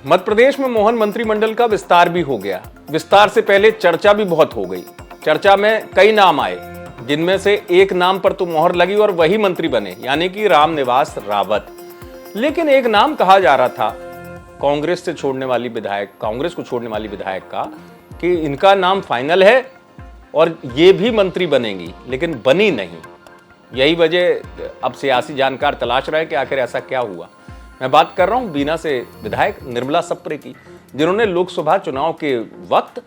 मध्य प्रदेश में मोहन मंत्रिमंडल का विस्तार भी हो गया। विस्तार से पहले चर्चा भी बहुत हो गई। चर्चा में कई नाम आए, जिनमें से एक नाम पर तो मोहर लगी और वही मंत्री बने, यानी कि रामनिवास रावत। लेकिन एक नाम कहा जा रहा था कांग्रेस को छोड़ने वाली विधायक का कि इनका नाम फाइनल है और ये भी मंत्री बनेंगी, लेकिन बनी नहीं। यही वजह अब सियासी जानकार तलाश रहे कि आखिर ऐसा क्या हुआ। मैं बात कर रहा हूं बीना से विधायक निर्मला सप्रे की, जिन्होंने लोकसभा चुनाव के वक्त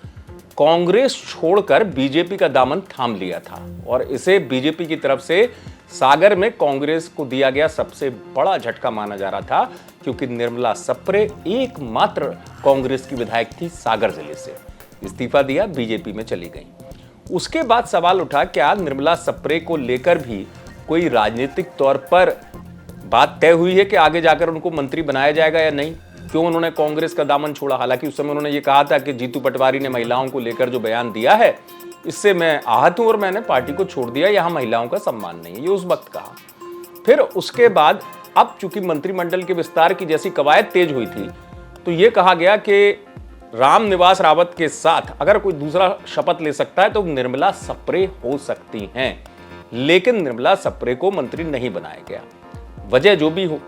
कांग्रेस छोड़कर बीजेपी का दामन थाम लिया था और इसे बीजेपी की तरफ से सागर में कांग्रेस को दिया गया सबसे बड़ा झटका माना जा रहा था, क्योंकि निर्मला सप्रे एकमात्र कांग्रेस की विधायक थी सागर जिले से। इस्तीफा दिया, बीजेपी में चली गई। उसके बाद सवाल उठा, क्या निर्मला सप्रे को लेकर भी कोई राजनीतिक तौर पर बात तय हुई है कि आगे जाकर उनको मंत्री बनाया जाएगा या नहीं? क्यों उन्होंने कांग्रेस का दामन छोड़ा? हालांकि उस समय उन्होंने ये कहा था कि जीतू पटवारी ने महिलाओं को लेकर जो बयान दिया है, इससे मैं आहत हूं और मैंने पार्टी को छोड़ दिया, यहां महिलाओं का सम्मान नहीं है, ये उस वक्त कहा। फिर उसके बाद अब चूंकि मंत्रिमंडल के विस्तार की जैसी कवायद तेज हुई थी, तो यह कहा गया कि रामनिवास रावत के साथ अगर कोई दूसरा शपथ ले सकता है तो निर्मला सप्रे हो सकती हैं। लेकिन निर्मला सप्रे को मंत्री नहीं बनाया गया। वजह जो भी हो,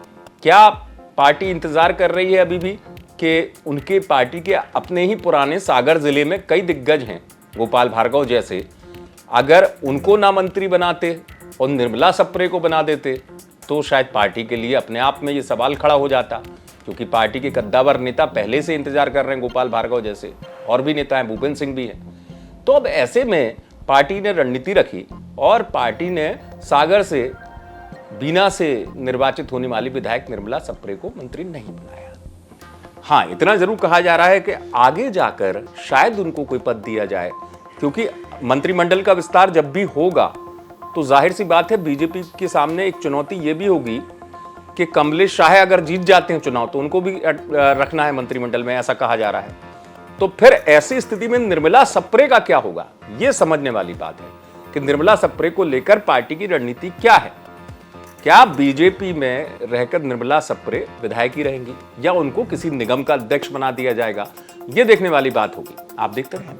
क्या पार्टी इंतजार कर रही है अभी भी कि उनके पार्टी के अपने ही पुराने सागर जिले में कई दिग्गज हैं, गोपाल भार्गव जैसे, अगर उनको ना मंत्री बनाते और निर्मला सप्रे को बना देते तो शायद पार्टी के लिए अपने आप में ये सवाल खड़ा हो जाता, क्योंकि पार्टी के कद्दावर नेता पहले से इंतजार कर रहे हैं, गोपाल भार्गव जैसे, और भी नेता हैं, भूपेंद्र सिंह भी हैं। तो अब ऐसे में पार्टी ने रणनीति रखी और पार्टी ने सागर से बीना से निर्वाचित होने वाली विधायक निर्मला सप्रे को मंत्री नहीं बनाया। हाँ, इतना जरूर कहा जा रहा है कि आगे जाकर शायद उनको कोई पद दिया जाए, क्योंकि मंत्रिमंडल का विस्तार जब भी होगा तो जाहिर सी बात है बीजेपी के सामने एक चुनौती ये भी होगी कि कमलेश शाह अगर जीत जाते हैं चुनाव तो उनको भी रखना है मंत्रिमंडल में, ऐसा कहा जा रहा है। तो फिर ऐसी स्थिति में निर्मला सप्रे का क्या होगा, यह समझने वाली बात है कि निर्मला सप्रे को लेकर पार्टी की रणनीति क्या है। क्या बीजेपी में रहकर निर्मला सप्रे विधायक ही रहेंगी या उनको किसी निगम का अध्यक्ष बना दिया जाएगा, यह देखने वाली बात होगी। आप देखते रहें।